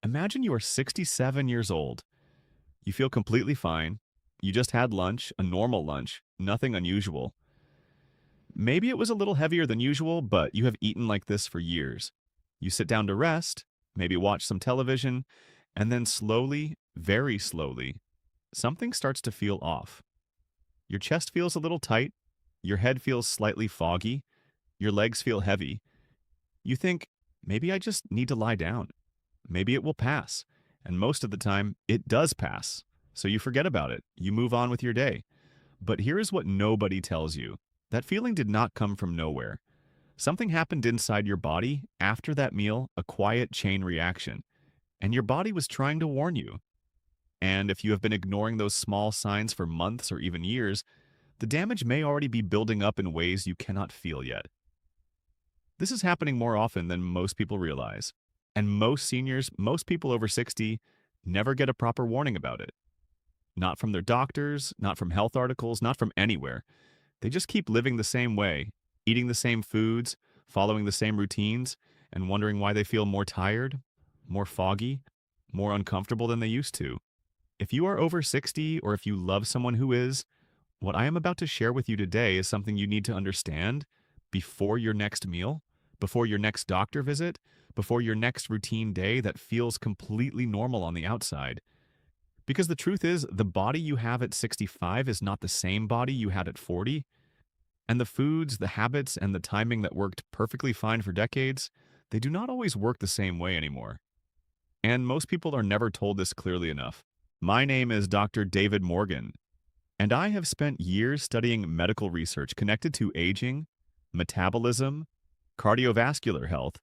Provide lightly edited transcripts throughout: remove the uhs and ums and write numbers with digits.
Imagine you are 67 years old. You feel completely fine. You just had lunch, a normal lunch, nothing unusual. Maybe it was a little heavier than usual, but you have eaten like this for years. You sit down to rest, maybe watch some television, and then slowly, very slowly, something starts to feel off. Your chest feels a little tight, your head feels slightly foggy, your legs feel heavy. You think, maybe I just need to lie down. Maybe it will pass. And most of the time, it does pass. So you forget about it. You move on with your day. But here is what nobody tells you. That feeling did not come from nowhere. Something happened inside your body after that meal, a quiet chain reaction. And your body was trying to warn you. And if you have been ignoring those small signs for months or even years, the damage may already be building up in ways you cannot feel yet. This is happening more often than most people realize. And most seniors, most people over 60, never get a proper warning about it. Not from their doctors, not from health articles, not from anywhere. They just keep living the same way, eating the same foods, following the same routines, and wondering why they feel more tired, more foggy, more uncomfortable than they used to. If you are over 60 or if you love someone who is, what I am about to share with you today is something you need to understand before your next meal, before your next doctor visit, before your next routine day that feels completely normal on the outside. Because the truth is, the body you have at 65 is not the same body you had at 40, and the foods, the habits, and the timing that worked perfectly fine for decades, they do not always work the same way anymore. And most people are never told this clearly enough. My name is Dr. David Morgan, and I have spent years studying medical research connected to aging, metabolism, cardiovascular health,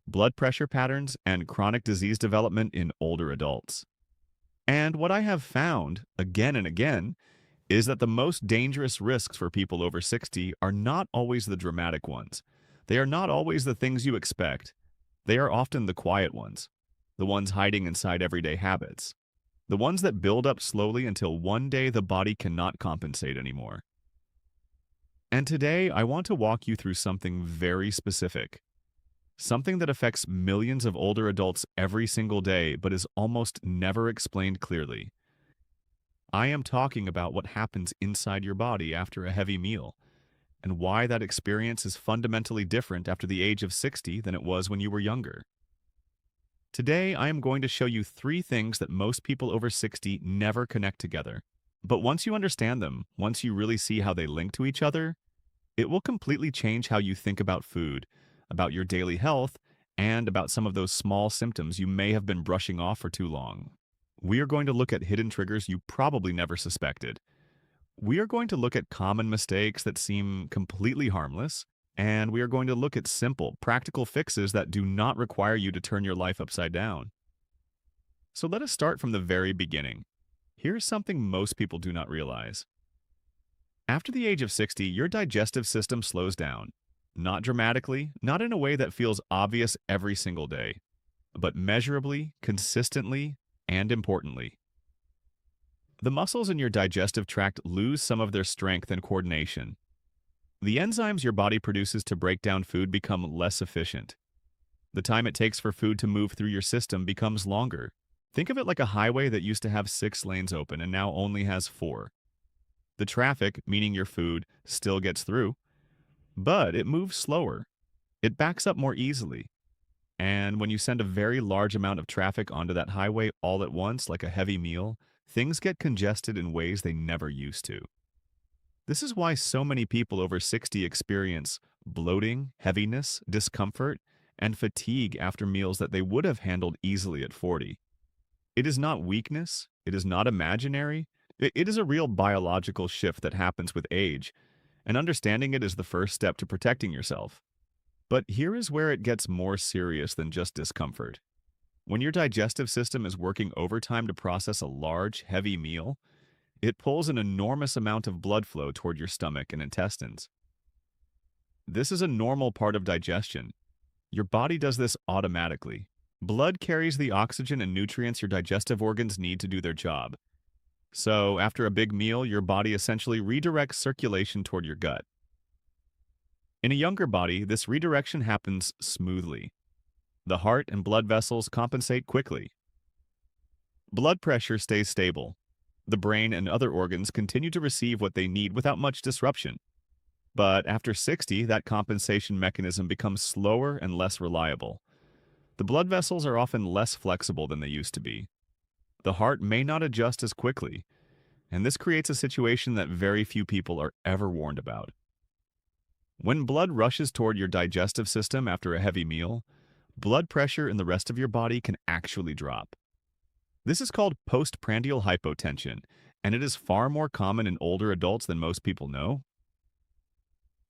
blood pressure patterns, and chronic disease development in older adults. And what I have found, again and again, is that the most dangerous risks for people over 60 are not always the dramatic ones. They are not always the things you expect. They are often the quiet ones, the ones hiding inside everyday habits, the ones that build up slowly until one day the body cannot compensate anymore. And today, I want to walk you through something very specific. Something that affects millions of older adults every single day, but is almost never explained clearly. I am talking about what happens inside your body after a heavy meal, and why that experience is fundamentally different after the age of 60 than it was when you were younger. Today, I am going to show you 3 things that most people over 60 never connect together. But once you understand them, once you really see how they link to each other, it will completely change how you think about food, about your daily health, and about some of those small symptoms you may have been brushing off for too long. We are going to look at hidden triggers you probably never suspected. We are going to look at common mistakes that seem completely harmless, and we are going to look at simple, practical fixes that do not require you to turn your life upside down. So let us start from the very beginning. Here's something most people do not realize. After the age of 60, your digestive system slows down. Not dramatically, not in a way that feels obvious every single day, but measurably, consistently, and importantly. The muscles in your digestive tract lose some of their strength and coordination. The enzymes your body produces to break down food become less efficient. The time it takes for food to move through your system becomes longer. Think of it like a highway that used to have 6 lanes open and now only has 4. The traffic, meaning your food, still gets through, but it moves slower. It backs up more easily. And when you send a very large amount of traffic onto that highway all at once, like a heavy meal, things get congested in ways they never used to. This is why so many people over 60 experience bloating, heaviness, discomfort, and fatigue after meals that they would have handled easily at 40. It is not weakness, it is not imaginary, it is a real biological shift that happens with age, and understanding it is the first step to protecting yourself. But here is where it gets more serious than just discomfort. When your digestive system is working overtime to process a large, heavy meal, it pulls an enormous amount of blood flow toward your stomach and intestines. This is a normal part of digestion. Your body does this automatically. Blood carries the oxygen and nutrients your digestive organs need to do their job. So, after a big meal, your body essentially redirects circulation toward your gut. In a younger body, this redirection happens smoothly. The heart and blood vessels compensate quickly. Blood pressure stays stable. The brain and other organs continue to receive what they need without much disruption. But after 60, that compensation mechanism becomes slower and less reliable. The blood vessels are often less flexible than they used to be. The heart may not adjust as quickly, and this creates a situation that very few people are ever warned about. When blood rushes toward your digestive system after a heavy meal, blood pressure in the rest of your body can actually drop. This is called postprandial hypotension, and it is far more common in older adults than most people know.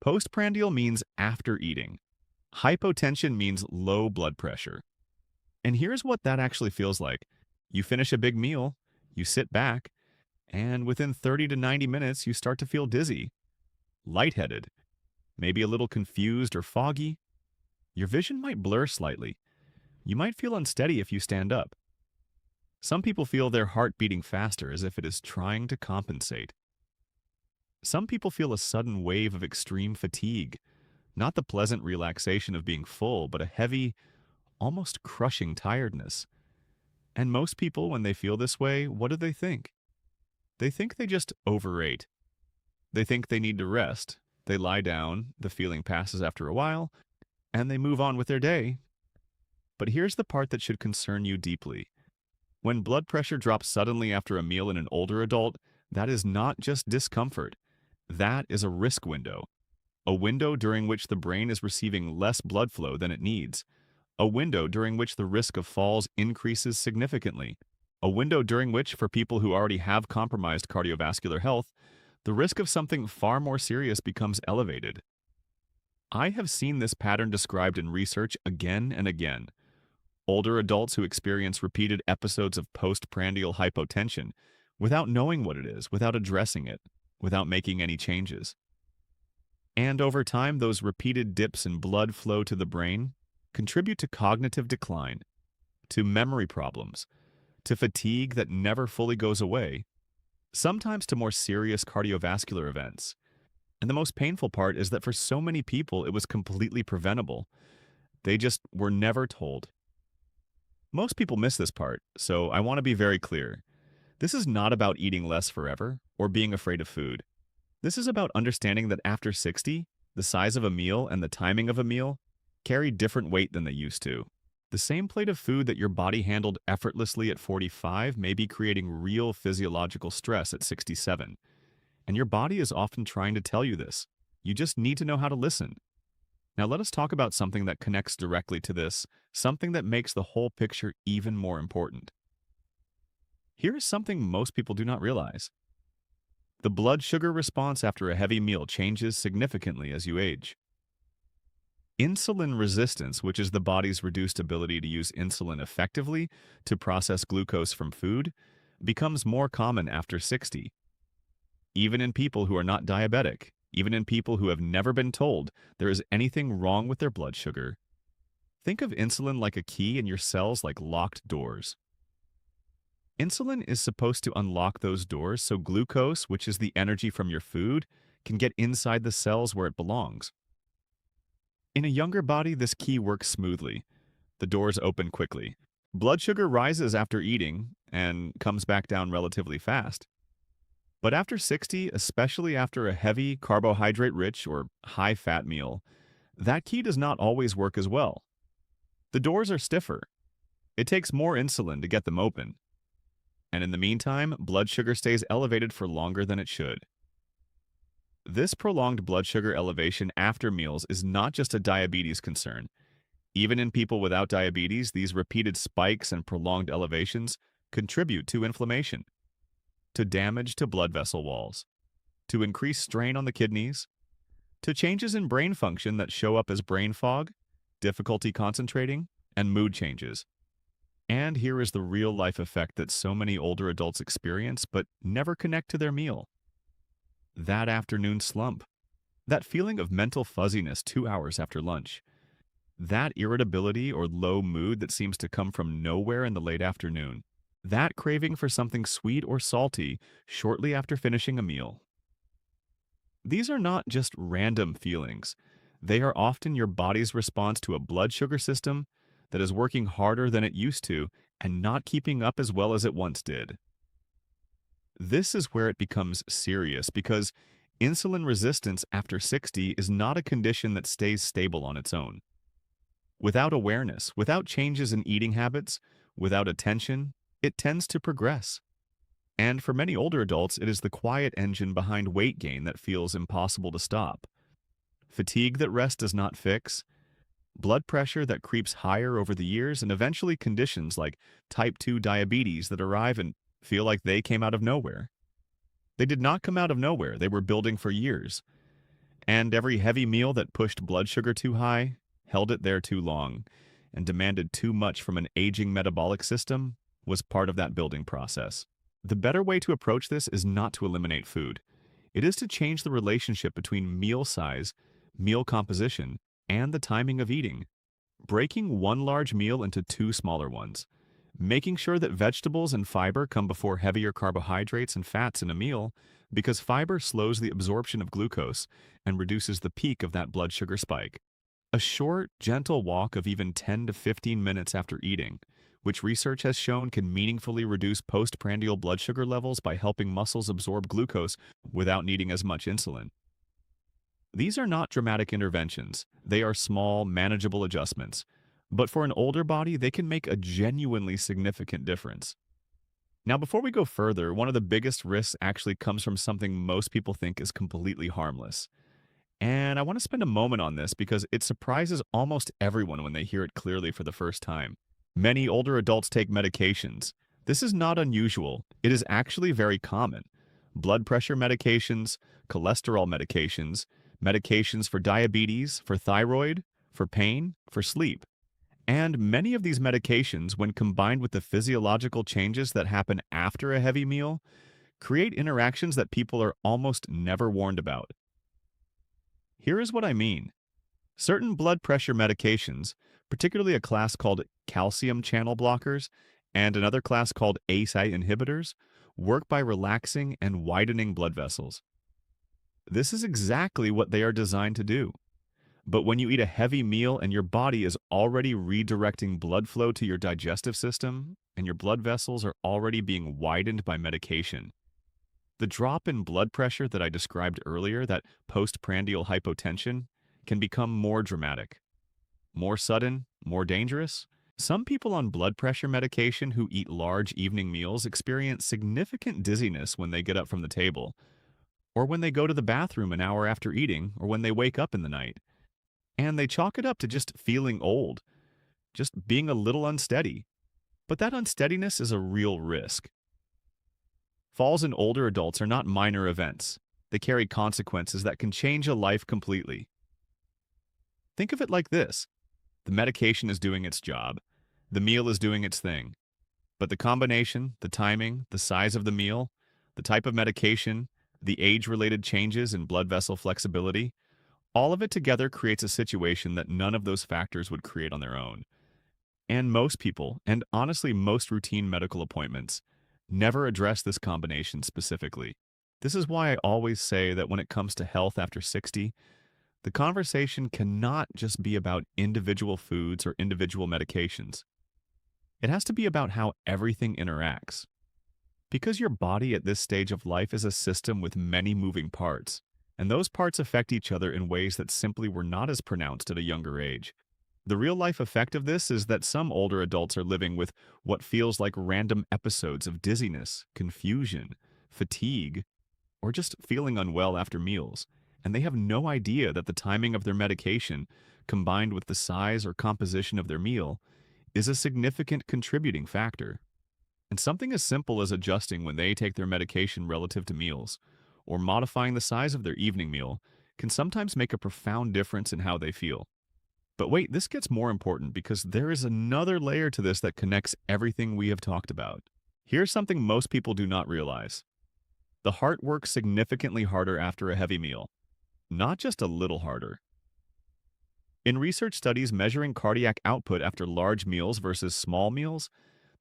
Postprandial means after eating. Hypotension means low blood pressure. And here's what that actually feels like. You finish a big meal, you sit back, and within 30 to 90 minutes, you start to feel dizzy, lightheaded, maybe a little confused or foggy. Your vision might blur slightly. You might feel unsteady if you stand up. Some people feel their heart beating faster as if it is trying to compensate. Some people feel a sudden wave of extreme fatigue, not the pleasant relaxation of being full, but a heavy, almost crushing tiredness. And most people, when they feel this way, what do they think? They think they just overate. They think they need to rest. They lie down, the feeling passes after a while, and they move on with their day. But here's the part that should concern you deeply. When blood pressure drops suddenly after a meal in an older adult, that is not just discomfort. That is a risk window. A window during which the brain is receiving less blood flow than it needs. A window during which the risk of falls increases significantly. A window during which, for people who already have compromised cardiovascular health, the risk of something far more serious becomes elevated. I have seen this pattern described in research again and again. Older adults who experience repeated episodes of postprandial hypotension without knowing what it is, without addressing it, without making any changes. And over time, those repeated dips in blood flow to the brain contribute to cognitive decline, to memory problems, to fatigue that never fully goes away, sometimes to more serious cardiovascular events. And the most painful part is that for so many people, it was completely preventable. They just were never told. Most people miss this part, so I want to be very clear. This is not about eating less forever or being afraid of food. This is about understanding that after 60, the size of a meal and the timing of a meal carry different weight than they used to. The same plate of food that your body handled effortlessly at 45 may be creating real physiological stress at 67. And your body is often trying to tell you this. You just need to know how to listen. Now let us talk about something that connects directly to this, something that makes the whole picture even more important. Here is something most people do not realize. The blood sugar response after a heavy meal changes significantly as you age. Insulin resistance, which is the body's reduced ability to use insulin effectively to process glucose from food, becomes more common after 60. Even in people who are not diabetic, even in people who have never been told there is anything wrong with their blood sugar. Think of insulin like a key and your cells like locked doors. Insulin is supposed to unlock those doors so glucose, which is the energy from your food, can get inside the cells where it belongs. In a younger body, this key works smoothly. The doors open quickly. Blood sugar rises after eating and comes back down relatively fast. But after 60, especially after a heavy, carbohydrate-rich or high-fat meal, that key does not always work as well. The doors are stiffer. It takes more insulin to get them open. And in the meantime, blood sugar stays elevated for longer than it should. This prolonged blood sugar elevation after meals is not just a diabetes concern. Even in people without diabetes, these repeated spikes and prolonged elevations contribute to inflammation, to damage to blood vessel walls, to increased strain on the kidneys, to changes in brain function that show up as brain fog, difficulty concentrating, and mood changes. And here is the real-life effect that so many older adults experience but never connect to their meal. That afternoon slump, that feeling of mental fuzziness 2 hours after lunch, that irritability or low mood that seems to come from nowhere in the late afternoon, that craving for something sweet or salty shortly after finishing a meal. These are not just random feelings. They are often your body's response to a blood sugar system that is working harder than it used to and not keeping up as well as it once did. This is where it becomes serious because insulin resistance after 60 is not a condition that stays stable on its own. Without awareness, without changes in eating habits, without attention, it tends to progress. And for many older adults, it is the quiet engine behind weight gain that feels impossible to stop. Fatigue that rest does not fix, blood pressure that creeps higher over the years, and eventually conditions like type 2 diabetes that arrive and feel like they came out of nowhere. They did not come out of nowhere, they were building for years. And every heavy meal that pushed blood sugar too high, held it there too long, and demanded too much from an aging metabolic system was part of that building process. The better way to approach this is not to eliminate food. It is to change the relationship between meal size, meal composition, and the timing of eating. Breaking one large meal into two smaller ones. Making sure that vegetables and fiber come before heavier carbohydrates and fats in a meal, because fiber slows the absorption of glucose and reduces the peak of that blood sugar spike. A short, gentle walk of even 10 to 15 minutes after eating, which research has shown can meaningfully reduce postprandial blood sugar levels by helping muscles absorb glucose without needing as much insulin. These are not dramatic interventions. They are small, manageable adjustments. But for an older body, they can make a genuinely significant difference. Now, before we go further, one of the biggest risks actually comes from something most people think is completely harmless. And I want to spend a moment on this because it surprises almost everyone when they hear it clearly for the first time. Many older adults take medications. This is not unusual. It is actually very common. Blood pressure medications, cholesterol medications, medications for diabetes, for thyroid, for pain, for sleep. And many of these medications, when combined with the physiological changes that happen after a heavy meal, create interactions that people are almost never warned about. Here is what I mean. Certain blood pressure medications, particularly a class called calcium channel blockers and another class called ACE inhibitors, work by relaxing and widening blood vessels. This is exactly what they are designed to do. But when you eat a heavy meal and your body is already redirecting blood flow to your digestive system and your blood vessels are already being widened by medication, the drop in blood pressure that I described earlier, that postprandial hypotension, can become more dramatic, more sudden, more dangerous. Some people on blood pressure medication who eat large evening meals experience significant dizziness when they get up from the table, or when they go to the bathroom an hour after eating, or when they wake up in the night. And they chalk it up to just feeling old, just being a little unsteady. But that unsteadiness is a real risk. Falls in older adults are not minor events. They carry consequences that can change a life completely. Think of it like this. The medication is doing its job. The meal is doing its thing. But the combination, the timing, the size of the meal, the type of medication, the age-related changes in blood vessel flexibility, all of it together creates a situation that none of those factors would create on their own. And most people, and honestly most routine medical appointments, never address this combination specifically. This is why I always say that when it comes to health after 60, the conversation cannot just be about individual foods or individual medications. It has to be about how everything interacts. Because your body at this stage of life is a system with many moving parts, and those parts affect each other in ways that simply were not as pronounced at a younger age. The real-life effect of this is that some older adults are living with what feels like random episodes of dizziness, confusion, fatigue, or just feeling unwell after meals, and they have no idea that the timing of their medication, combined with the size or composition of their meal, is a significant contributing factor. And something as simple as adjusting when they take their medication relative to meals, or modifying the size of their evening meal, can sometimes make a profound difference in how they feel. But wait, this gets more important because there is another layer to this that connects everything we have talked about. Here's something most people do not realize. The heart works significantly harder after a heavy meal, not just a little harder. In research studies measuring cardiac output after large meals versus small meals,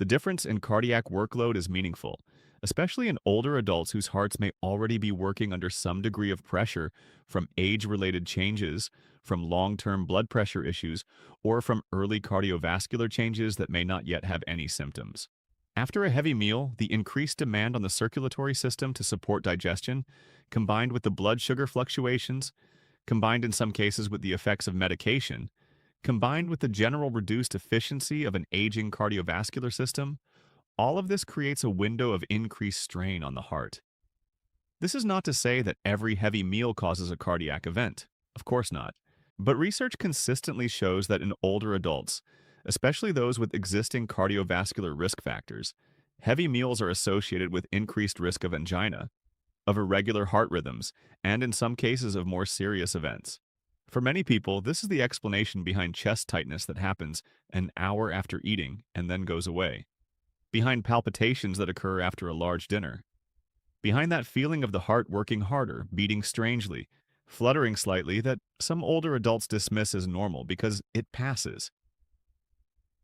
The difference in cardiac workload is meaningful, especially in older adults whose hearts may already be working under some degree of pressure from age-related changes, from long-term blood pressure issues, or from early cardiovascular changes that may not yet have any symptoms. After a heavy meal, the increased demand on the circulatory system to support digestion, combined with the blood sugar fluctuations, combined in some cases with the effects of medication, combined with the general reduced efficiency of an aging cardiovascular system, all of this creates a window of increased strain on the heart. This is not to say that every heavy meal causes a cardiac event. Of course not. But research consistently shows that in older adults, especially those with existing cardiovascular risk factors, heavy meals are associated with increased risk of angina, of irregular heart rhythms, and in some cases of more serious events. For many people, this is the explanation behind chest tightness that happens an hour after eating and then goes away, behind palpitations that occur after a large dinner, behind that feeling of the heart working harder, beating strangely, fluttering slightly that some older adults dismiss as normal because it passes.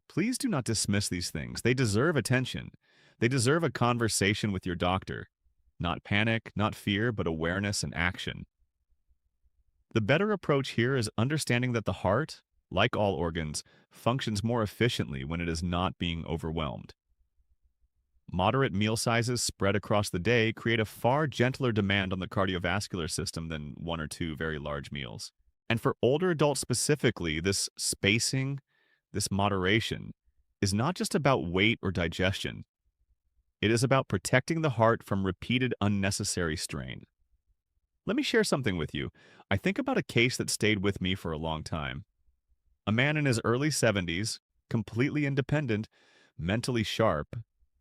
Please do not dismiss these things. They deserve attention. They deserve a conversation with your doctor. Not panic, not fear, but awareness and action. The better approach here is understanding that the heart, like all organs, functions more efficiently when it is not being overwhelmed. Moderate meal sizes spread across the day create a far gentler demand on the cardiovascular system than one or two very large meals. And for older adults specifically, this spacing, this moderation, is not just about weight or digestion. It is about protecting the heart from repeated unnecessary strain. Let me share something with you. I think about a case that stayed with me for a long time. A man in his early 70s, completely independent, mentally sharp,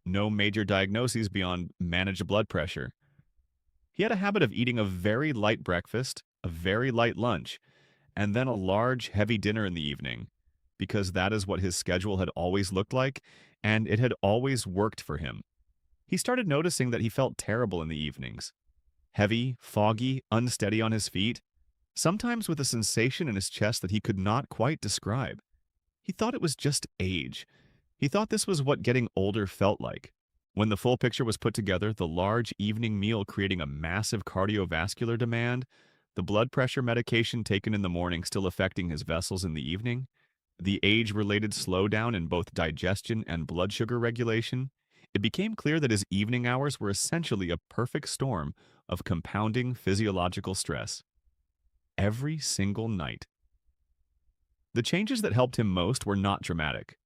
no major diagnoses beyond managed blood pressure. He had a habit of eating a very light breakfast, a very light lunch, and then a large, heavy dinner in the evening, because that is what his schedule had always looked like, and it had always worked for him. He started noticing that he felt terrible in the evenings. Heavy, foggy, unsteady on his feet, sometimes with a sensation in his chest that he could not quite describe. He thought it was just age. He thought this was what getting older felt like. When the full picture was put together, the large evening meal creating a massive cardiovascular demand, the blood pressure medication taken in the morning still affecting his vessels in the evening, the age-related slowdown in both digestion and blood sugar regulation, it became clear that his evening hours were essentially a perfect storm of compounding physiological stress. Every single night. The changes that helped him most were not dramatic.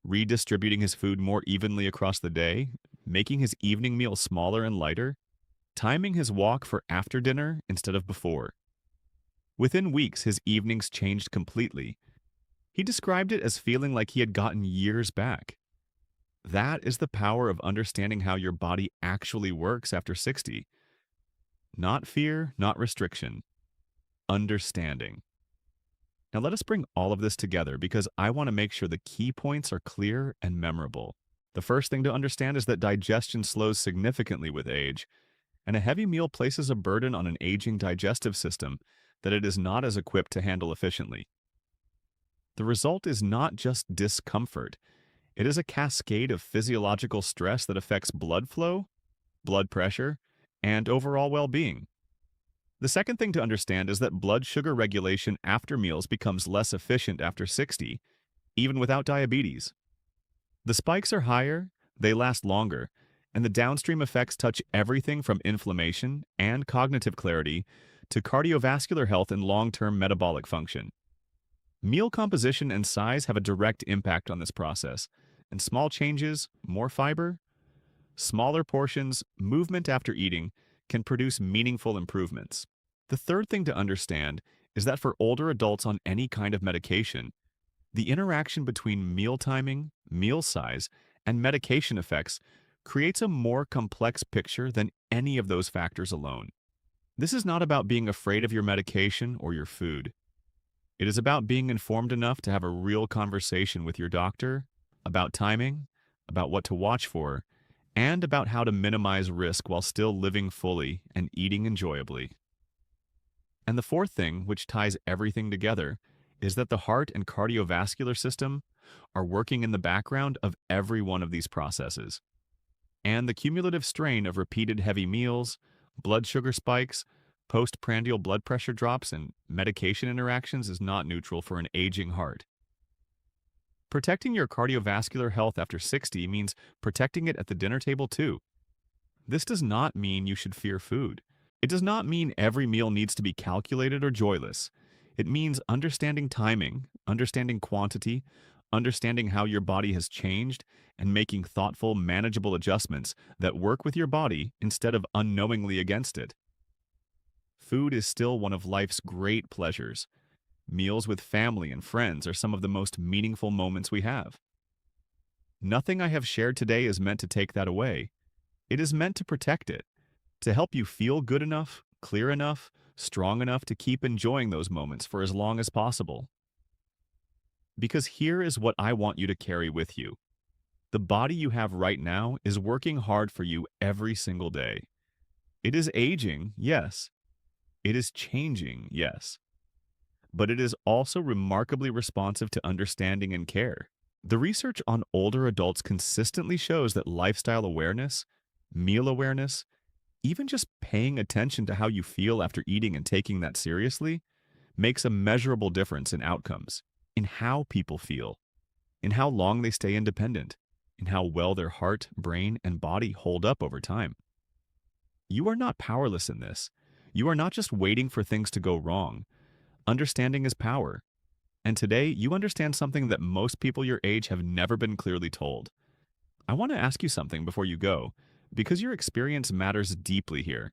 Redistributing his food more evenly across the day, making his evening meal smaller and lighter, timing his walk for after dinner instead of before. Within weeks, his evenings changed completely. He described it as feeling like he had gotten years back. That is the power of understanding how your body actually works after 60. Not fear, not restriction. Understanding. Now let us bring all of this together because I want to make sure the key points are clear and memorable. The first thing to understand is that digestion slows significantly with age, and a heavy meal places a burden on an aging digestive system that it is not as equipped to handle efficiently. The result is not just discomfort. It is a cascade of physiological stress that affects blood flow, blood pressure, and overall well-being. The second thing to understand is that blood sugar regulation after meals becomes less efficient after 60, even without diabetes. The spikes are higher, they last longer, and the downstream effects touch everything from inflammation and cognitive clarity to cardiovascular health and long-term metabolic function. Meal composition and size have a direct impact on this process, and small changes, more fiber, smaller portions, movement after eating, can produce meaningful improvements. The third thing to understand is that for older adults on any kind of medication, the interaction between meal timing, meal size, and medication effects creates a more complex picture than any of those factors alone. This is not about being afraid of your medication or your food. It is about being informed enough to have a real conversation with your doctor about timing, about what to watch for, and about how to minimize risk while still living fully and eating enjoyably. And the fourth thing, which ties everything together, is that the heart and cardiovascular system are working in the background of every one of these processes. And the cumulative strain of repeated heavy meals, blood sugar spikes, postprandial blood pressure drops, and medication interactions is not neutral for an aging heart. Protecting your cardiovascular health after 60 means protecting it at the dinner table too. This does not mean you should fear food. It does not mean every meal needs to be calculated or joyless. It means understanding timing, understanding quantity, understanding how your body has changed, and making thoughtful, manageable adjustments that work with your body instead of unknowingly against it. Food is still one of life's great pleasures. Meals with family and friends are some of the most meaningful moments we have. Nothing I have shared today is meant to take that away. It is meant to protect it, to help you feel good enough, clear enough, strong enough to keep enjoying those moments for as long as possible. Because here is what I want you to carry with you. The body you have right now is working hard for you every single day. It is aging, yes. It is changing, yes. But it is also remarkably responsive to understanding and care. The research on older adults consistently shows that lifestyle awareness, meal awareness, even just paying attention to how you feel after eating and taking that seriously, makes a measurable difference in outcomes, in how people feel, in how long they stay independent, in how well their heart, brain, and body hold up over time. You are not powerless in this. You are not just waiting for things to go wrong. Understanding is power. And today, you understand something that most people your age have never been clearly told. I want to ask you something before you go, because your experience matters deeply here.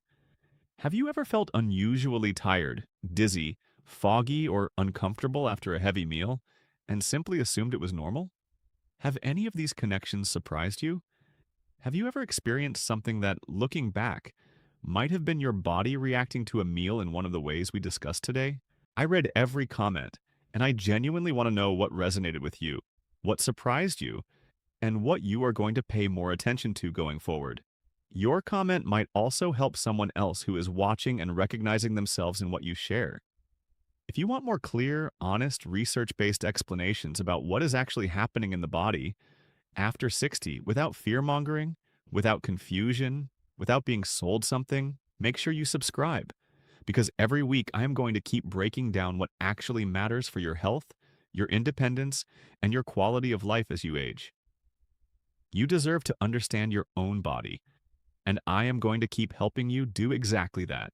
Have you ever felt unusually tired, dizzy, foggy, or uncomfortable after a heavy meal, and simply assumed it was normal? Have any of these connections surprised you? Have you ever experienced something that, looking back, might have been your body reacting to a meal in one of the ways we discussed today? I read every comment, and I genuinely want to know what resonated with you, what surprised you, and what you are going to pay more attention to going forward. Your comment might also help someone else who is watching and recognizing themselves in what you share. If you want more clear, honest, research-based explanations about what is actually happening in the body after 60 without fear-mongering, without confusion, without being sold something, make sure you subscribe. Because every week I am going to keep breaking down what actually matters for your health, your independence, and your quality of life as you age. You deserve to understand your own body, and I am going to keep helping you do exactly that.